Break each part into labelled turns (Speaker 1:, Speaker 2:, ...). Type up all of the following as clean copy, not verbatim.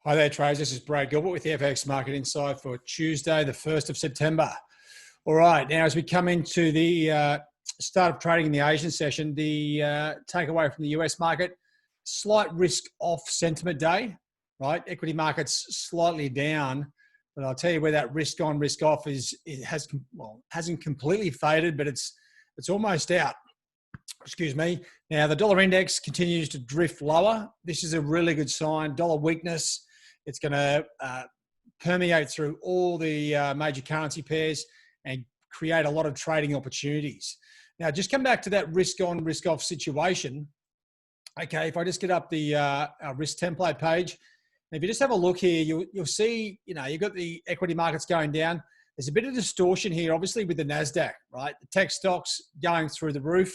Speaker 1: Hi there, traders. This is Brad Gilbert with the FX Market Insight for Tuesday, the 1st of September. All right, now as we come into the start of trading in the Asian session, the takeaway from the US market, slight risk-off sentiment day, right? Equity markets slightly down, but I'll tell you where that risk-on, risk-off hasn't completely faded, but it's almost out. Excuse me. Now, the dollar index continues to drift lower. This is a really good sign. Dollar weakness. It's going to permeate through all the major currency pairs and create a lot of trading opportunities. Now, just come back to that risk-on, risk-off situation. Okay, if I just get up the our risk template page, and if you just have a look here, you'll see, you've got the equity markets going down. There's a bit of distortion here, obviously, with the NASDAQ, right? The tech stocks going through the roof.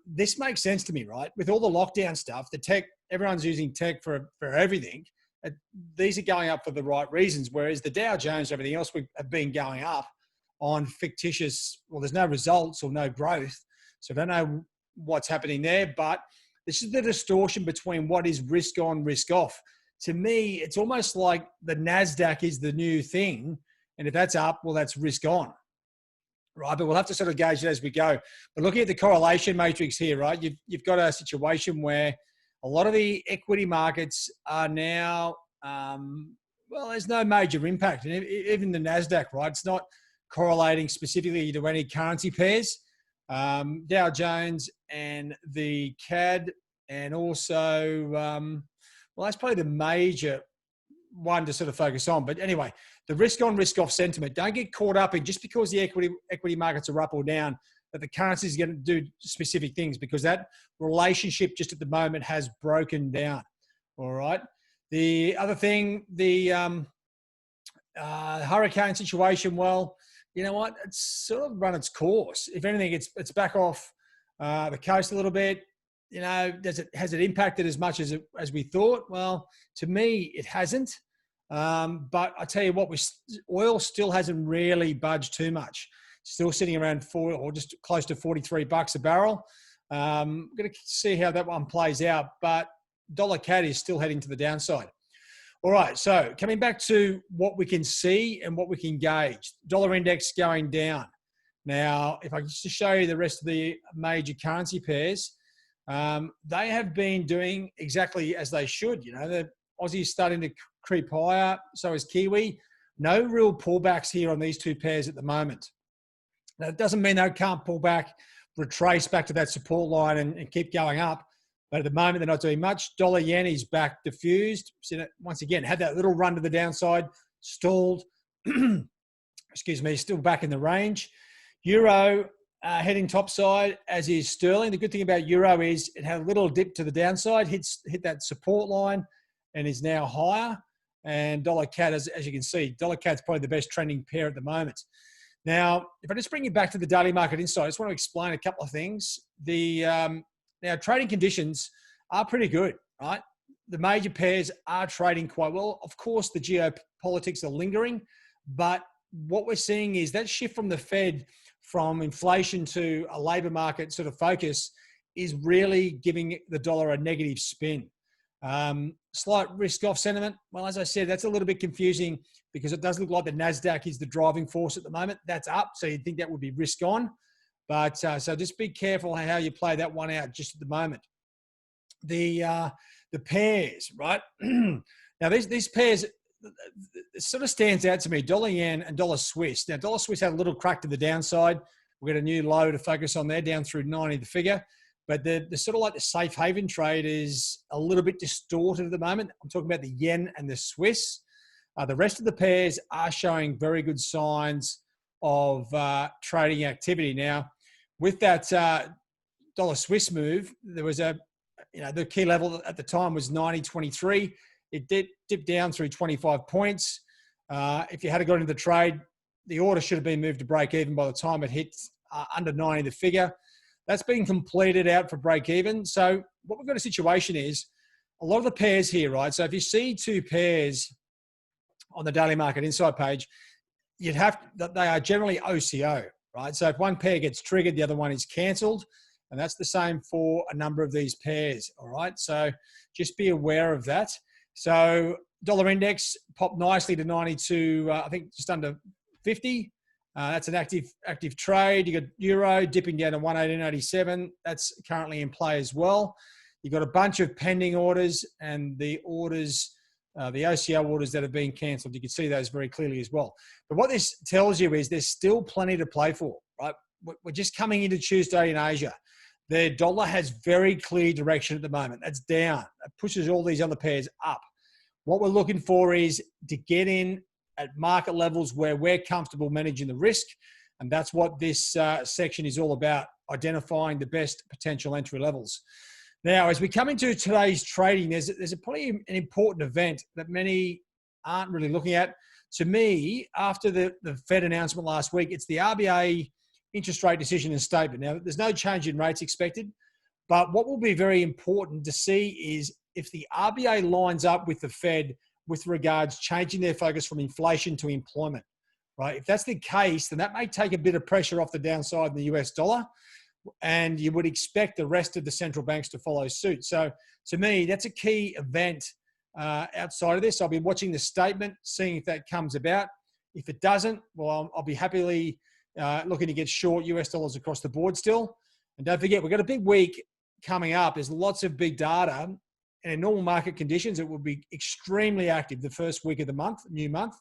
Speaker 1: This makes sense to me, right? With all the lockdown stuff, the tech, everyone's using tech for everything. These are going up for the right reasons, whereas the Dow Jones and everything else have been going up on fictitious, well, there's no results or no growth. So I don't know what's happening there, but this is the distortion between what is risk on, risk off. To me, it's almost like the NASDAQ is the new thing. And if that's up, well, that's risk on. Right, but we'll have to sort of gauge it as we go. But looking at the correlation matrix here, right, you've got a situation where a lot of the equity markets are now, well, there's no major impact. And even the NASDAQ, right, it's not correlating specifically to any currency pairs. Dow Jones and the CAD, and also, well, that's probably the major one to sort of focus on. But anyway, the risk on, risk off sentiment, don't get caught up in just because the equity markets are up or down that the currency is going to do specific things, because that relationship just at the moment has broken down. All right. The other thing, the hurricane situation, well, you know what? It's sort of run its course. If anything, it's back off the coast a little bit. Has it impacted as much as we thought? Well, to me, it hasn't. But I tell you what, oil still hasn't really budged too much. Still sitting around $4 or just close to $43 a barrel. Going to see how that one plays out. But dollar CAD is still heading to the downside. All right, so coming back to what we can see and what we can gauge. Dollar index going down. Now, if I just show you the rest of the major currency pairs, they have been doing exactly as they should. The Aussie is starting to creep higher, so is Kiwi. No real pullbacks here on these two pairs at the moment. Now, it doesn't mean they can't pull back, retrace back to that support line and keep going up. But at the moment, they're not doing much. Dollar yen is back diffused. Once again, had that little run to the downside, stalled. Excuse me, still back in the range. Euro heading topside, as is sterling. The good thing about euro is it had a little dip to the downside, hit that support line, and is now higher. And dollar CAD, as you can see, dollar CAD's probably the best trending pair at the moment. Now, if I just bring you back to the daily market insight, I just want to explain a couple of things. Now, trading conditions are pretty good, right? The major pairs are trading quite well. Of course, the geopolitics are lingering, but what we're seeing is that shift from the Fed from inflation to a labor market sort of focus is really giving the dollar a negative spin. Slight risk-off sentiment. Well, as I said, that's a little bit confusing because it does look like the NASDAQ is the driving force at the moment. That's up, so you'd think that would be risk-on. But so just be careful how you play that one out just at the moment. The pairs, right? Now, these pairs, it sort of stands out to me, dollar yen and dollar Swiss. Now, dollar Swiss had a little crack to the downside. We've got a new low to focus on there, down through 90 the figure. But the sort of like the safe haven trade is a little bit distorted at the moment. I'm talking about the yen and the Swiss. The rest of the pairs are showing very good signs of trading activity. Now, with that dollar Swiss move, there was the key level at the time was 90.23. It dipped down through 25 points. If you had got into the trade, the order should have been moved to break even by the time it hit under 90 the figure. That's been completed out for break even. So what we've got a situation is a lot of the pairs here, right? So if you see two pairs on the daily market insight page, they are generally OCO, right? So if one pair gets triggered, the other one is cancelled. And that's the same for a number of these pairs, all right? So just be aware of that. So dollar index popped nicely to 92, I think just under 50. That's an active trade. You got euro dipping down to 118.87. That's currently in play as well. You've got a bunch of pending orders and the orders, the OCL orders that have been cancelled. You can see those very clearly as well. But what this tells you is there's still plenty to play for, right? We're just coming into Tuesday in Asia. The dollar has very clear direction at the moment. That's down. It pushes all these other pairs up. What we're looking for is to get in at market levels where we're comfortable managing the risk. And that's what this section is all about, identifying the best potential entry levels. Now, as we come into today's trading, there's probably an important event that many aren't really looking at. To me, after the Fed announcement last week, it's the RBA interest rate decision and statement. Now, there's no change in rates expected, but what will be very important to see is if the RBA lines up with the Fed with regards changing their focus from inflation to employment, right? If that's the case, then that may take a bit of pressure off the downside in the US dollar, and you would expect the rest of the central banks to follow suit. So to me, that's a key event outside of this. I'll be watching the statement, seeing if that comes about. If it doesn't, well, I'll be happily looking to get short US dollars across the board still. And don't forget, we've got a big week coming up. There's lots of big data. And in normal market conditions, it will be extremely active the first week of the month, new month.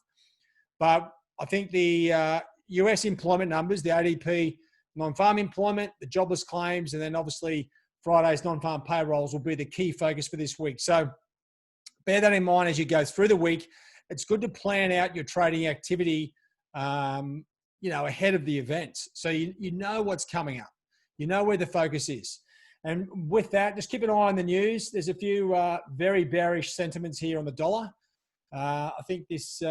Speaker 1: But I think the US employment numbers, the ADP non-farm employment, the jobless claims, and then obviously Friday's non-farm payrolls will be the key focus for this week. So bear that in mind as you go through the week. It's good to plan out your trading activity, ahead of the events. So you know what's coming up. You know where the focus is. And with that, just keep an eye on the news. There's a few very bearish sentiments here on the dollar. I think this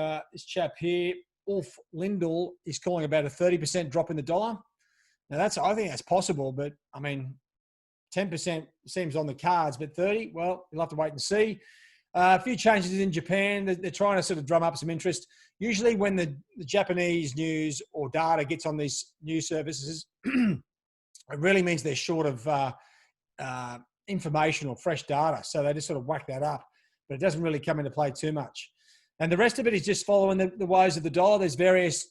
Speaker 1: chap here, Ulf Lindell, is calling about a 30% drop in the dollar. Now, I think that's possible, but I mean, 10% seems on the cards, but 30, well, you'll have to wait and see. A few changes in Japan. They're trying to sort of drum up some interest. Usually when the Japanese news or data gets on these news services, it really means they're short of information or fresh data. So they just sort of whack that up, but it doesn't really come into play too much. And the rest of it is just following the woes of the dollar. There's various,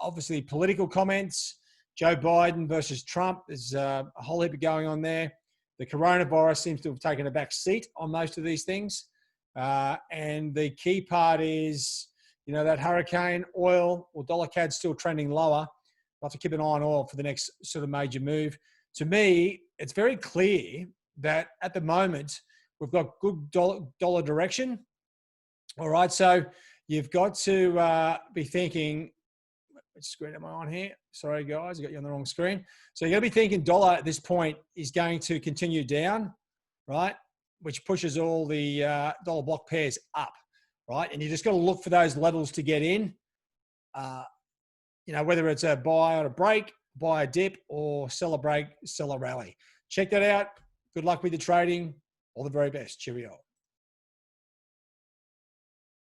Speaker 1: obviously, political comments. Joe Biden versus Trump. There's a whole heap going on there. The coronavirus seems to have taken a back seat on most of these things. And the key part is, that hurricane, oil, or dollar CAD still trending lower. We'll have to keep an eye on oil for the next sort of major move. To me, it's very clear that at the moment, we've got good dollar direction. All right, so you've got to be thinking, which screen am I on here? Sorry, guys, I got you on the wrong screen. So you're going to be thinking dollar at this point is going to continue down, right? Which pushes all the dollar block pairs up, right? And you just got to look for those levels to get in. Whether it's a buy on a break, buy a dip, or sell a break, sell a rally. Check that out. Good luck with the trading. All the very best. Cheerio.